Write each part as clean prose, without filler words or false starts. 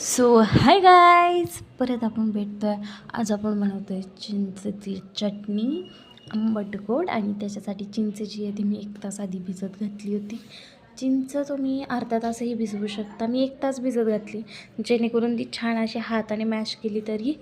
So hi guys, परत आपण भेटतो आहे. आज आपण बनवतो आहे चिंचेची चटणी, आंबट गोड. आणि त्याच्यासाठी चिंच जी आहे ती मी 1 तास आधी भिजत घातली होती. चिंच तुम्ही अर्धा तासही भिजवू शकता. मी 1 तास भिजत घातली, जेणेकरून ती छान अशी हाताने मॅश केली तरी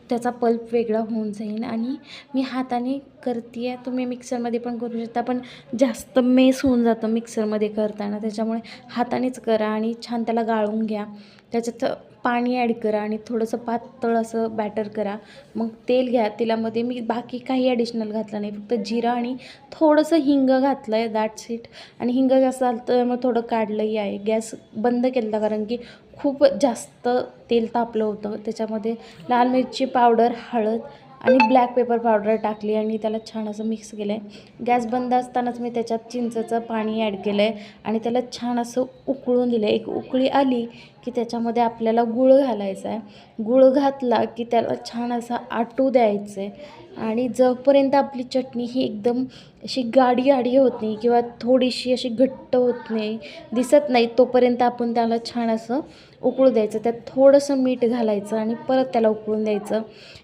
त्याचा पल्प वेगळा होऊन जाईल. आणि मी हाताने करते आहे, तुम्ही मिक्सरमध्ये पण करू शकता, पण जास्त मेस होऊन जातं मिक्सरमध्ये करताना. त्याच्यामुळे हातानेच करा आणि छान त्याला गाळून घ्या. त्याच्यात पाणी ॲड करा आणि थोडंसं पातळ असं बॅटर करा. मग तेल घ्या, तेलामध्ये मी बाकी काही ॲडिशनल घातलं नाही, फक्त जिरा आणि थोडंसं हिंग घातलं आहे, दॅट्स इट. आणि हिंग जास्त झालं तर मग थोडं काढलंही आहे. गॅस बंद केला होता कारण की खूप जास्त तेल तापलं होतं. त्याच्यामध्ये लाल मिरची पावडर, हळद आणि ब्लॅक पेपर पावडर टाकली आणि त्याला छान असं मिक्स केलं आहे. गॅस बंद असतानाच मी त्याच्यात चिंचेचं पाणी ॲड केलं आहे आणि त्याला छान असं उकळून दिलं. एक उकळी आली की त्याच्यामध्ये आपल्याला गूळ घालायचा आहे. गूळ घातला की त्याला छान असा आटू द्यायचं आहे. आणि जोपर्यंत आपली चटणी ही एकदम अशी गाढी होत नाही किंवा थोडीशी अशी घट्ट होत नाही, दिसत नाही, तोपर्यंत आपण त्याला छान असं उकळू द्यायचं. त्यात थोडंसं मीठ घालायचं आणि परत त्याला उकळून द्यायचं.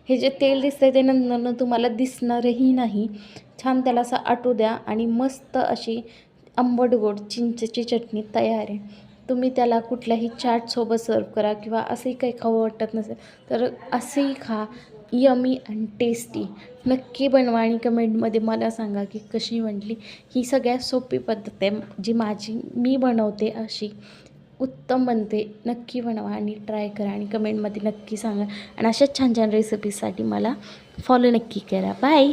हे जे तेल दिसतंय ते नंतर तुम्हाला दिसणारही नाही. छान त्याला असं आटू द्या आणि मस्त अशी आंबट गोड चिंचेची चटणी तयार आहे. तुम्ही त्याला कुठल्याही चाटसोबत सर्व करा किंवा असंही काही खावं वाटत नसेल तर असंही खा. Yummy and tasty. नक्की बनवा आणि कमेंटमध्ये मला सांगा की कशी म्हटली. ही सगळ्यात सोपी पद्धत आहे, जी मी बनवते अशी उत्तम बनते. नक्की बनवा आणि ट्राय करा आणि कमेंटमध्ये नक्की सांगा. आणि अशाच छान छान रेसिपीजसाठी मला फॉलो नक्की करा. बाय.